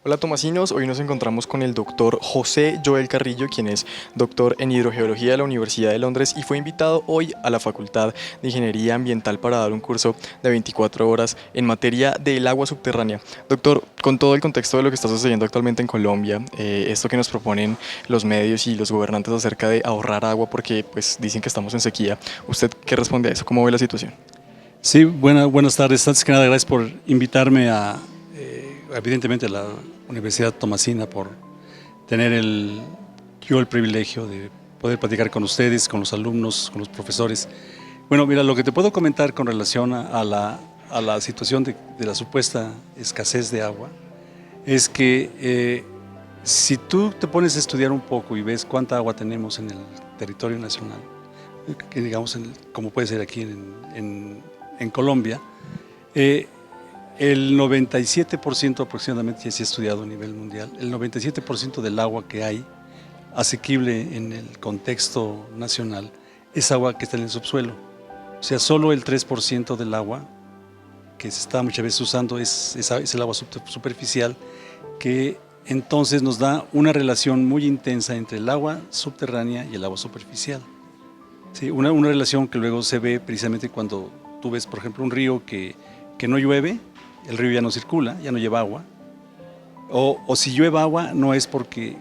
Hola Tomasinos, hoy nos encontramos con el doctor José Joel Carrillo, quien es doctor en hidrogeología de la Universidad de Londres y fue invitado hoy a la Facultad de Ingeniería Ambiental para dar un curso de 24 horas en materia del agua subterránea. Doctor, con todo el contexto de lo que está sucediendo actualmente en Colombia, esto que nos proponen los medios y los gobernantes acerca de ahorrar agua porque pues dicen que estamos en sequía, ¿usted qué responde a eso? ¿Cómo ve la situación? Sí, buenas tardes. Antes que nada, gracias por invitarme evidentemente, a la Universidad Tomasina, por tener el privilegio de poder platicar con ustedes, con los alumnos, con los profesores. Bueno, mira, lo que te puedo comentar con relación a la situación de la supuesta escasez de agua es que si tú te pones a estudiar un poco y ves cuánta agua tenemos en el territorio nacional, que digamos, como puede ser aquí en Colombia, el 97% aproximadamente, ya se ha estudiado a nivel mundial, el 97% del agua que hay asequible en el contexto nacional es agua que está en el subsuelo. O sea, solo el 3% del agua que se está muchas veces usando es el agua superficial, que entonces nos da una relación muy intensa entre el agua subterránea y el agua superficial. Sí, una relación que luego se ve precisamente cuando tú ves, por ejemplo, un río que no llueve, el río ya no circula, ya no lleva agua, o si llueve agua no es porque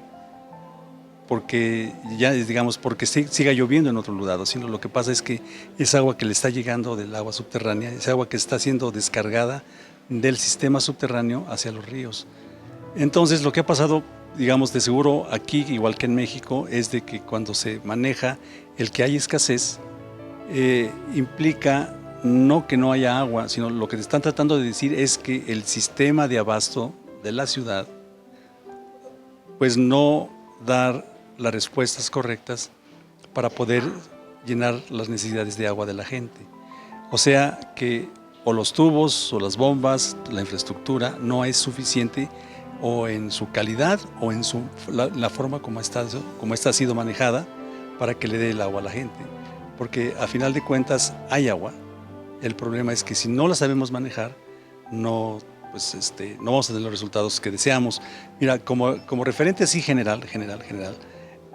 ya, digamos, porque siga lloviendo en otro lado, sino lo que pasa es que es agua que le está llegando del agua subterránea, es agua que está siendo descargada del sistema subterráneo hacia los ríos. Entonces, lo que ha pasado, digamos, de seguro aquí, igual que en México, es de que cuando se maneja el que hay escasez, implica no que no haya agua, sino lo que te están tratando de decir es que el sistema de abasto de la ciudad, pues no dar las respuestas correctas para poder llenar las necesidades de agua de la gente. O sea que o los tubos o las bombas, la infraestructura no es suficiente, o en su calidad o en la forma como esta ha sido manejada para que le dé el agua a la gente. Porque a final de cuentas hay agua. El problema es que si no la sabemos manejar, no vamos a tener los resultados que deseamos. Mira, como referente así general,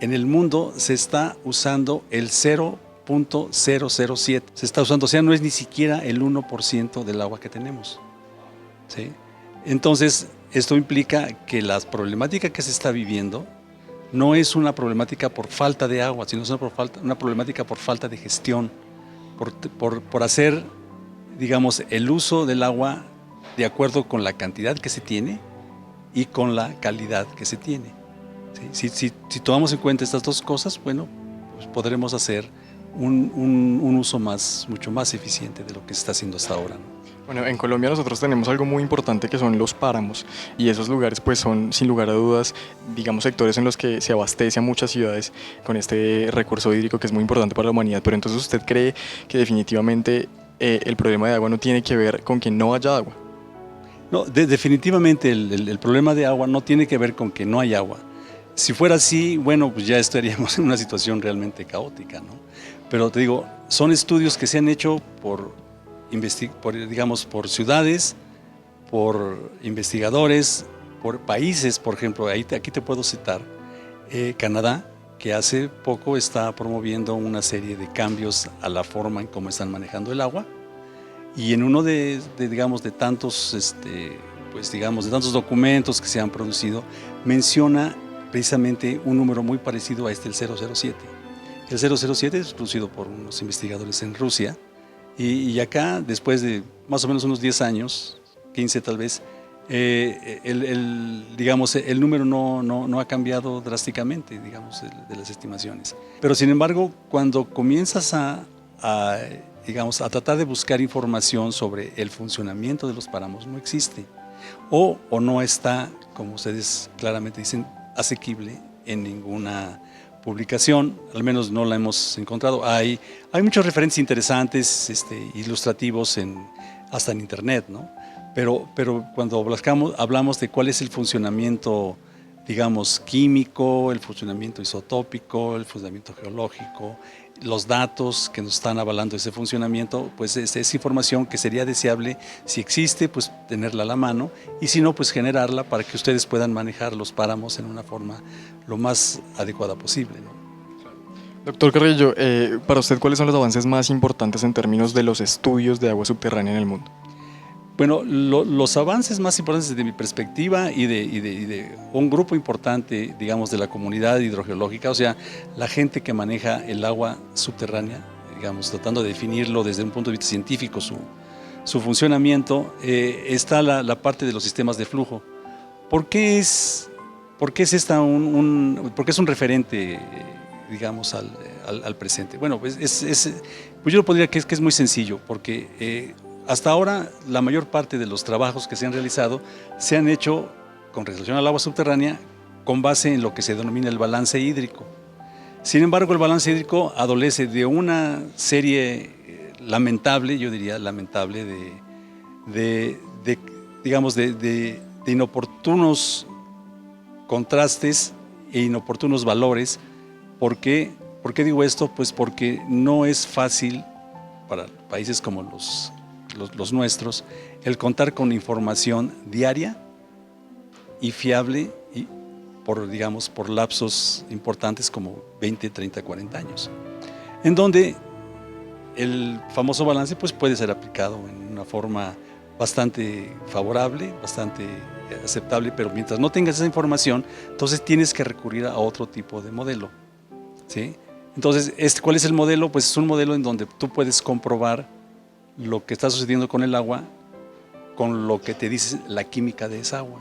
en el mundo se está usando el 0.007. Se está usando, o sea, no es ni siquiera el 1% del agua que tenemos, ¿sí? Entonces, esto implica que la problemática que se está viviendo no es una problemática por falta de agua, sino es una problemática por falta de gestión, por hacer, digamos, el uso del agua de acuerdo con la cantidad que se tiene y con la calidad que se tiene. ¿Sí? Si tomamos en cuenta estas dos cosas, bueno, pues podremos hacer un uso mucho más eficiente de lo que se está haciendo hasta ahora, ¿no? Bueno, en Colombia nosotros tenemos algo muy importante que son los páramos y esos lugares pues son sin lugar a dudas, digamos, sectores en los que se abastece a muchas ciudades con este recurso hídrico que es muy importante para la humanidad, pero entonces ¿usted cree que definitivamente el problema de agua no tiene que ver con que no haya agua? No, definitivamente el problema de agua no tiene que ver con que no hay agua. Si fuera así, bueno, pues ya estaríamos en una situación realmente caótica, ¿no? Pero te digo, son estudios que se han hecho digamos, por ciudades, por investigadores, por países. Por ejemplo, aquí te puedo citar Canadá, que hace poco está promoviendo una serie de cambios a la forma en cómo están manejando el agua, y en uno digamos, de tantos, pues digamos, de tantos documentos que se han producido, menciona precisamente un número muy parecido a el 007. El 007 es producido por unos investigadores en Rusia, y acá, después de más o menos unos 10 años, 15 tal vez, digamos, el número no ha cambiado drásticamente, digamos, de las estimaciones. Pero sin embargo, cuando comienzas digamos, a tratar de buscar información sobre el funcionamiento de los páramos, no existe. O no está, como ustedes claramente dicen, asequible en ninguna publicación, al menos no la hemos encontrado. Hay muchos referentes interesantes, ilustrativos, hasta en internet, ¿no? Pero cuando hablamos de cuál es el funcionamiento, digamos, químico, el funcionamiento isotópico, el funcionamiento geológico, los datos que nos están avalando ese funcionamiento, pues es información que sería deseable, si existe, pues tenerla a la mano, y si no, pues generarla para que ustedes puedan manejar los páramos en una forma lo más adecuada posible, ¿no? Doctor Carrillo, para usted, ¿cuáles son los avances más importantes en términos de los estudios de agua subterránea en el mundo? Bueno, los avances más importantes desde mi perspectiva y de un grupo importante, digamos, de la comunidad hidrogeológica, o sea, la gente que maneja el agua subterránea, digamos, tratando de definirlo desde un punto de vista científico, su funcionamiento, está la parte de los sistemas de flujo. ¿Por qué es por qué es un referente, digamos, al presente? Bueno, pues, pues yo lo podría que es muy sencillo, porque hasta ahora, la mayor parte de los trabajos que se han realizado se han hecho con relación al agua subterránea con base en lo que se denomina el balance hídrico. Sin embargo, el balance hídrico adolece de una serie lamentable, yo diría lamentable, digamos, de inoportunos contrastes e inoportunos valores. ¿Por qué digo esto? Pues porque no es fácil para países como los nuestros, el contar con información diaria y fiable y por lapsos importantes como 20, 30, 40 años, en donde el famoso balance pues puede ser aplicado en una forma bastante favorable, bastante aceptable, pero mientras no tengas esa información, entonces tienes que recurrir a otro tipo de modelo, ¿sí? Entonces, ¿cuál es el modelo? Pues es un modelo en donde tú puedes comprobar lo que está sucediendo con el agua, con lo que te dice la química de esa agua.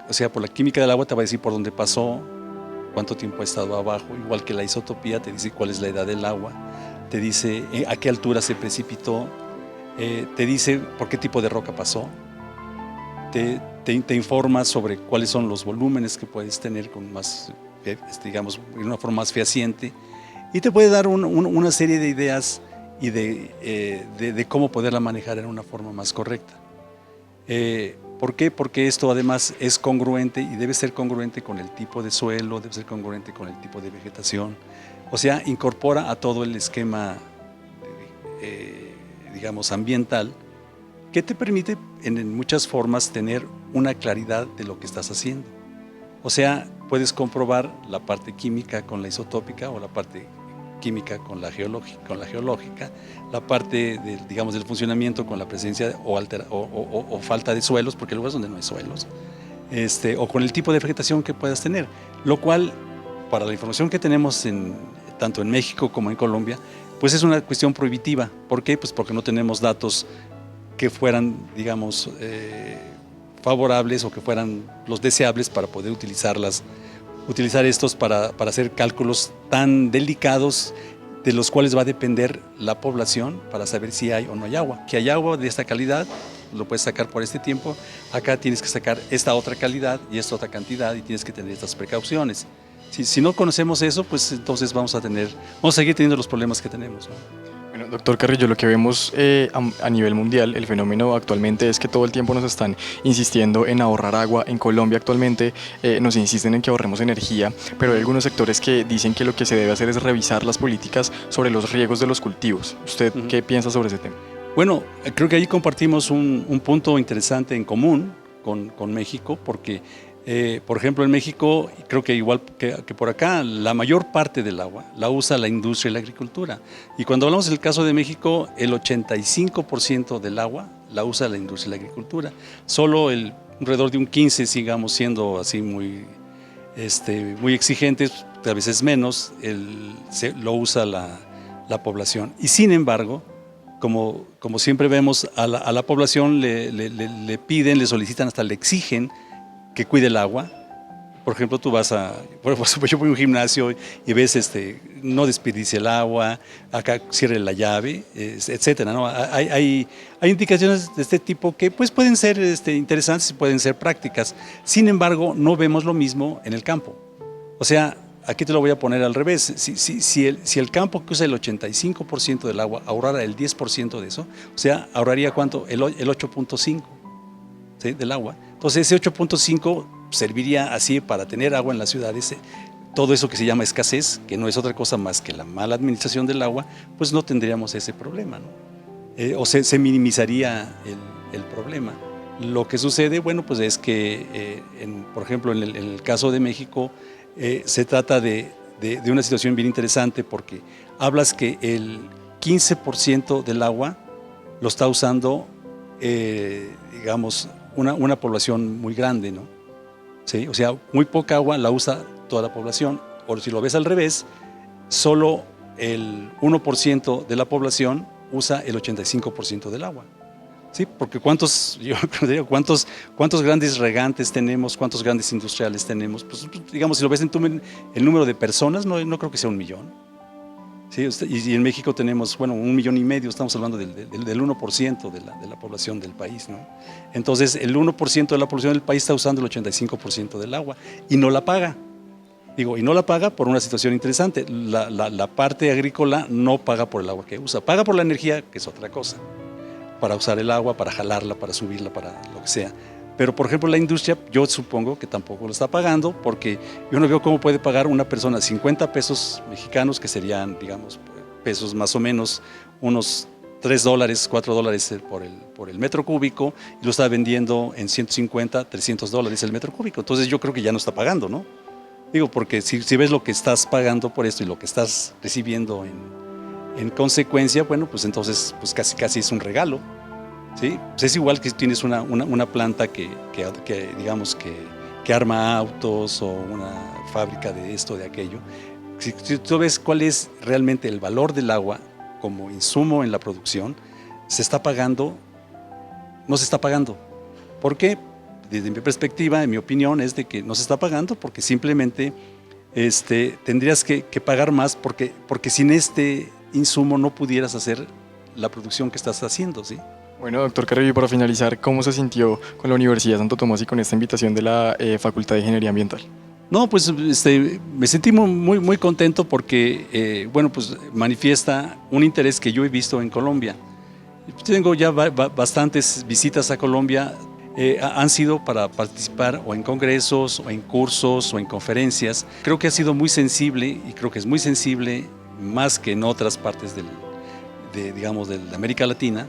O sea, por la química del agua te va a decir por dónde pasó, cuánto tiempo ha estado abajo, igual que la isotopía te dice cuál es la edad del agua, te dice a qué altura se precipitó, te dice por qué tipo de roca pasó, te informa sobre cuáles son los volúmenes que puedes tener con más, digamos, de una forma más fehaciente, y te puede dar una serie de ideas y de cómo poderla manejar en una forma más correcta. ¿Por qué? Porque esto además es congruente y debe ser congruente con el tipo de suelo, debe ser congruente con el tipo de vegetación, o sea, incorpora a todo el esquema, digamos, ambiental, que te permite en muchas formas tener una claridad de lo que estás haciendo. O sea, puedes comprobar la parte química con la isotópica o la parte química con la geológica, la parte digamos, del funcionamiento con la presencia o falta de suelos, porque hay lugares donde no hay suelos, o con el tipo de vegetación que puedas tener, lo cual, para la información que tenemos tanto en México como en Colombia, pues es una cuestión prohibitiva. ¿Por qué? Pues porque no tenemos datos que fueran, digamos, favorables o que fueran los deseables para poder utilizar estos para hacer cálculos tan delicados, de los cuales va a depender la población para saber si hay o no hay agua. Que hay agua de esta calidad, lo puedes sacar por este tiempo, acá tienes que sacar esta otra calidad y esta otra cantidad y tienes que tener estas precauciones. Si no conocemos eso, pues entonces vamos a seguir teniendo los problemas que tenemos, ¿no? Bueno, doctor Carrillo, lo que vemos a nivel mundial, el fenómeno actualmente es que todo el tiempo nos están insistiendo en ahorrar agua. En Colombia actualmente nos insisten en que ahorremos energía, pero hay algunos sectores que dicen que lo que se debe hacer es revisar las políticas sobre los riegos de los cultivos. ¿Usted qué piensa sobre ese tema? Bueno, creo que ahí compartimos un punto interesante en común con México, porque por ejemplo, en México, creo que igual que por acá, la mayor parte del agua la usa la industria y la agricultura. Y cuando hablamos del caso de México, el 85% del agua la usa la industria y la agricultura. Solo alrededor de un 15%, sigamos siendo así muy exigentes, a veces menos, lo usa la población. Y sin embargo, como siempre vemos, a la población le piden, le solicitan, hasta le exigen que cuide el agua. Por ejemplo, tú vas yo voy a un gimnasio y ves, no desperdicie el agua, acá cierre la llave, etcétera, ¿no? Hay indicaciones de este tipo que pues pueden ser interesantes y pueden ser prácticas. Sin embargo, no vemos lo mismo en el campo. O sea, aquí te lo voy a poner al revés. Si el campo que usa el 85% del agua ahorrara el 10% de eso, o sea, ahorraría ¿cuánto? El 8.5%, ¿sí?, del agua. Entonces ese 8.5 serviría así para tener agua en las ciudades todo eso que se llama escasez, que no es otra cosa más que la mala administración del agua, pues no tendríamos ese problema, ¿no? O se minimizaría el problema. Lo que sucede, bueno, pues es que, por ejemplo, en el caso de México, se trata de una situación bien interesante porque hablas que el 15% del agua lo está usando, digamos, una población muy grande, ¿no? ¿Sí? O sea, muy poca agua la usa toda la población. O si lo ves al revés, solo el 1% de la población usa el 85% del agua. Sí, porque ¿cuántos grandes regantes tenemos? ¿Cuántos grandes industriales tenemos? Pues, digamos, si lo ves en el número de personas, no creo que sea 1 millón. Sí, y en México tenemos, bueno, 1,5 millones, estamos hablando del 1% de la población del país, ¿no? Entonces, el 1% de la población del país está usando el 85% del agua y no la paga. Y no la paga por una situación interesante. La parte agrícola no paga por el agua que usa, paga por la energía, que es otra cosa, para usar el agua, para jalarla, para subirla, para lo que sea. Pero, por ejemplo, la industria, yo supongo que tampoco lo está pagando, porque yo no veo cómo puede pagar una persona 50 pesos mexicanos, que serían, digamos, pesos más o menos, unos $3, $4 por el metro cúbico, y lo está vendiendo en 150, $300 el metro cúbico. Entonces yo creo que ya no está pagando, ¿no? Digo, porque si ves lo que estás pagando por esto y lo que estás recibiendo en consecuencia, bueno, pues entonces pues casi es un regalo, ¿sí? Pues es igual que tienes una planta que digamos que arma autos o una fábrica de esto, de aquello. Si tú ves cuál es realmente el valor del agua como insumo en la producción, ¿se está pagando? No se está pagando. ¿Por qué? Desde mi perspectiva, en mi opinión, es de que no se está pagando porque simplemente tendrías que pagar más porque sin este insumo no pudieras hacer la producción que estás haciendo, ¿sí? Bueno, doctor Carrillo, y para finalizar, ¿cómo se sintió con la Universidad de Santo Tomás y con esta invitación de la Facultad de Ingeniería Ambiental? No, pues me sentí muy contento porque, bueno, pues manifiesta un interés que yo he visto en Colombia. Tengo ya bastantes visitas a Colombia. Han sido para participar o en congresos, o en cursos, o en conferencias. Creo que ha sido muy sensible y creo que es muy sensible más que en otras partes digamos, de América Latina.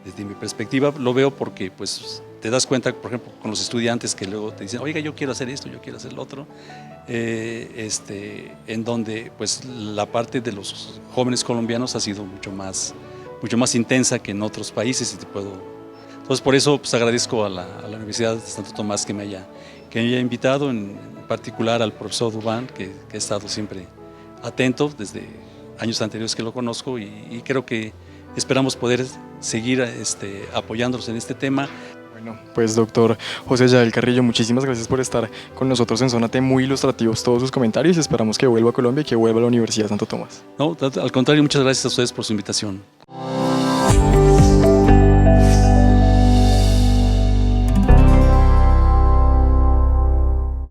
Desde mi perspectiva lo veo porque pues, te das cuenta, por ejemplo, con los estudiantes que luego te dicen, oiga, yo quiero hacer esto, yo quiero hacer lo otro, en donde pues, la parte de los jóvenes colombianos ha sido mucho más intensa que en otros países. Entonces, por eso pues, agradezco a la Universidad de Santo Tomás que me haya invitado, en particular al profesor Dubán, que ha estado siempre atento desde años anteriores que lo conozco y creo que esperamos poder seguir apoyándolos en este tema. Bueno, pues doctor José Yael Carrillo, muchísimas gracias por estar con nosotros en Zona T, muy ilustrativos todos sus comentarios, esperamos que vuelva a Colombia y que vuelva a la Universidad de Santo Tomás. No, al contrario, muchas gracias a ustedes por su invitación.